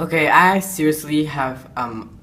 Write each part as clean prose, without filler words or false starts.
Okay, I seriously have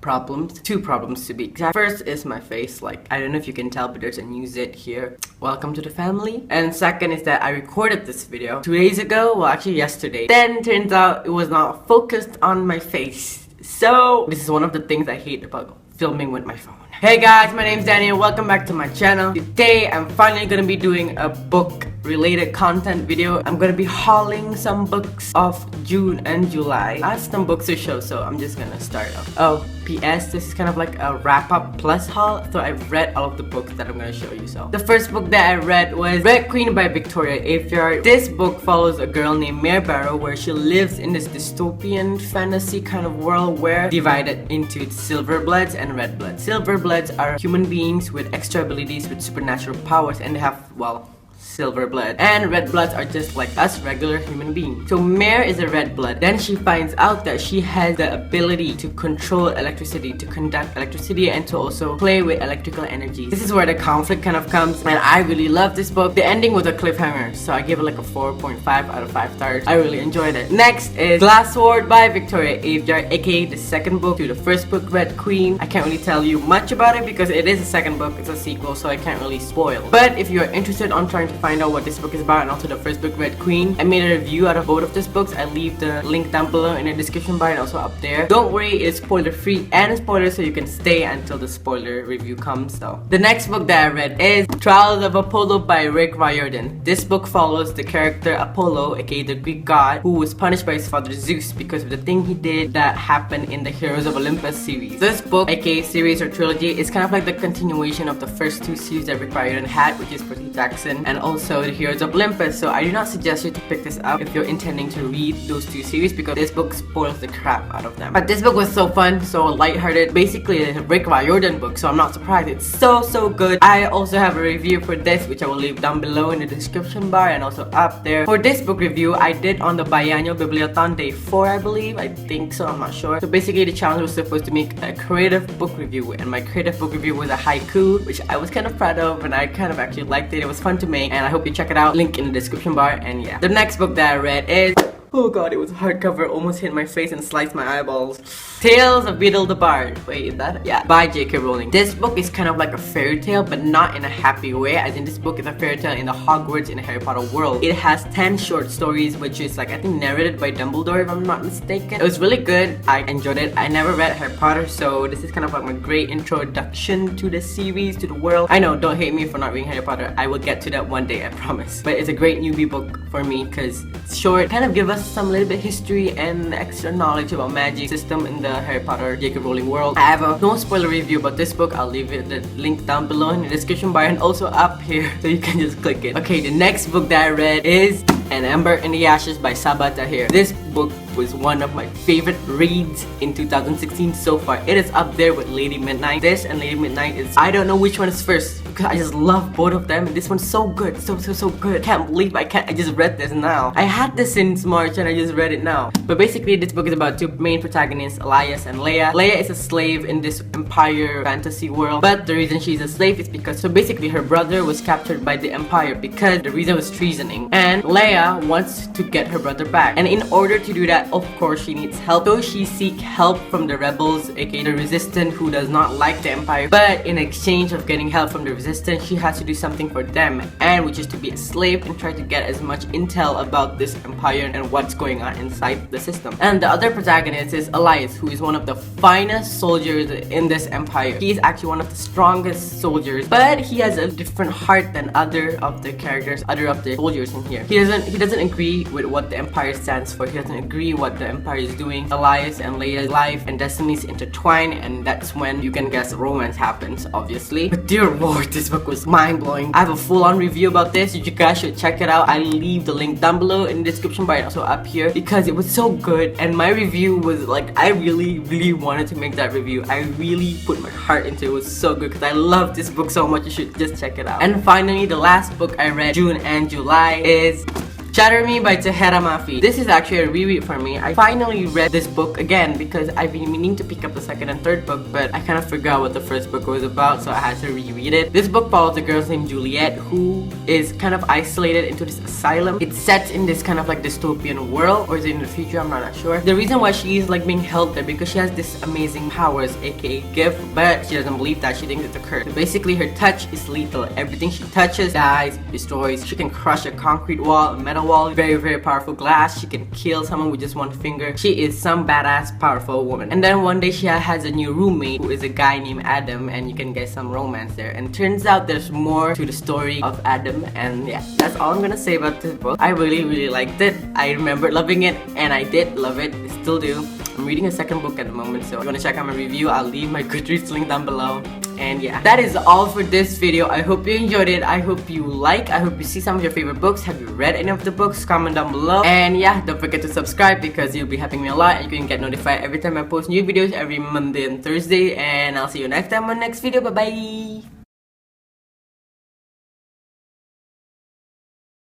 problems. Two problems to be exact. First is my face. Like, I don't know if you can tell, but there's a new zit here. Welcome to the family. And second is that I recorded this video 2 days ago. Well, actually yesterday. Then turns out it was not focused on my face. So this is one of the things I hate about filming with my phone. Hey guys, my name's Daniel. Welcome back to my channel. Today I'm finally gonna be doing a book related content video. I'm gonna be hauling some books of June and July. I have some books to show, so I'm just gonna start off. Oh, PS, this is kind of like a wrap-up plus haul. So I've read all of the books that I'm gonna show you. So the first book that I read was Red Queen by Victoria Aveyard. This book follows a girl named Mare Barrow, where she lives in this dystopian fantasy kind of world where divided into silver bloods and red bloods. Silver bloods are human beings with extra abilities with supernatural powers, and they have, well, silver blood. And red bloods are just like us regular human beings. So Mare is a red blood. Then she finds out that she has the ability to control electricity, to conduct electricity, and to also play with electrical energy. This is where the conflict kind of comes, and I really love this book. The ending was a cliffhanger, so I give it like a 4.5 out of 5 stars. I really enjoyed it. Next is Glass Sword by Victoria Aveyard, aka the second book to the first book, Red Queen. I can't really tell you much about it because it is a second book, it's a sequel, so I can't really spoil. But if you're interested on trying to find out what this book is about, and also the first book, Red Queen, I made a review out of both of these books. I leave the link down below in the description bar and also up there. Don't worry, it's spoiler free and spoiler, so you can stay until the spoiler review comes though. The next book that I read is Trials of Apollo by Rick Riordan. This book follows the character Apollo, aka the Greek god, who was punished by his father Zeus because of the thing he did that happened in the Heroes of Olympus series. This book, aka series or trilogy, is kind of like the continuation of the first two series that Rick Riordan had, which is Percy Jackson and also the Heroes of Olympus. So I do not suggest you to pick this up if you're intending to read those two series, because this book spoils the crap out of them. But this book was so fun, so lighthearted. Basically a Rick Riordan book, so I'm not surprised. It's so good. I also have a review for this, which I will leave down below in the description bar and also up there. For this book review, I did on the biannual bibliothon day 4, I believe. I think so, I'm not sure. So basically the challenge was supposed to make a creative book review, and my creative book review was a haiku, which I was kind of proud of, and I kind of actually liked it. It was fun to make, and I hope you check it out. Link in the description bar. And yeah, the next book that I read is, oh god, it was hardcover, almost hit my face and sliced my eyeballs. Tales of Beedle the Bard. Wait, is that it? Yeah, by J.K. Rowling. This book is kind of like a fairy tale, but not in a happy way, as in this book is a fairy tale in the Hogwarts in the Harry Potter world. It has 10 short stories, which is like, I think, narrated by Dumbledore, if I'm not mistaken. It was really good. I enjoyed it. I never read Harry Potter, so this is kind of like my great introduction to the series, to the world. I know, don't hate me for not reading Harry Potter. I will get to that one day, I promise. But it's a great newbie book for me because it's short, kind of give us some little bit history and extra knowledge about magic system in the Harry Potter J.K. Rowling world. I have a no spoiler review about this book. I'll leave it the link down below in the description bar and also up here, so you can just click it. Okay, the next book that I read is An Ember in the Ashes by Sabaa Tahir. This book was one of my favorite reads in 2016 so far. It is up there with Lady Midnight. This and Lady Midnight is, I don't know which one is first, because I just love both of them. This one's so good, so good. Can't believe I just read this now. I had this since March and I just read it now. But basically this book is about two main protagonists, Elias and Leia. Leia is a slave in this empire fantasy world, but the reason she's a slave is because, so basically her brother was captured by the empire because the reason was treasoning, and Leia wants to get her brother back, and in order to do that, of course she needs help. So she seeks help from the rebels, aka the resistance, who does not like the empire, but in exchange of getting help from the resistance, she has to do something for them, and which is to be a slave and try to get as much intel about this empire and what's going on inside the system. And the other protagonist is Elias, who is one of the finest soldiers in this empire. He is actually one of the strongest soldiers, but he has a different heart than other of the characters, other of the soldiers in here. He doesn't agree with what the empire stands for. He doesn't agree what the empire is doing. Elias and Leia's life and destinies intertwine, and that's when you can guess romance happens, obviously. But dear lord, this book was mind-blowing. I have a full-on review about this. You guys should check it out. I leave the link down below in the description bar and also up here, because it was so good, and my review was like, I really wanted to make that review. I really put my heart into it. It was so good because I love this book so much. You should just check it out. And finally, the last book I read June and July is Shatter Me by Tahera Mafi. This is actually a reread for me. I finally read this book again because I've been meaning to pick up the second and third book, but I kind of forgot what the first book was about, so I had to reread it. This book follows a girl named Juliet who is kind of isolated into this asylum. It's set in this kind of like dystopian world, or is it in the future? I'm not sure. The reason why she is like being held there because she has this amazing powers, aka gift, but she doesn't believe that. She thinks it's a curse. So basically, her touch is lethal. Everything she touches dies, destroys. She can crush a concrete wall, a metal wall, very powerful glass. She can kill someone with just one finger. She is some badass, powerful woman. And then one day she has a new roommate who is a guy named Adam, and you can get some romance there. And turns out there's more to the story of Adam, and yeah, that's all I'm gonna say about this book. I really liked it. I remember loving it, and I did love it. I still do. I'm reading a second book at the moment, so if you wanna check out my review, I'll leave my Goodreads link down below. And yeah, that is all for this video. I hope you enjoyed it. I hope you I hope you see some of your favorite books. Have you read any of the books? Comment down below. And yeah, don't forget to subscribe because you'll be helping me a lot, and you can get notified every time I post new videos every Monday and Thursday. And I'll see you next time on next video. Bye bye.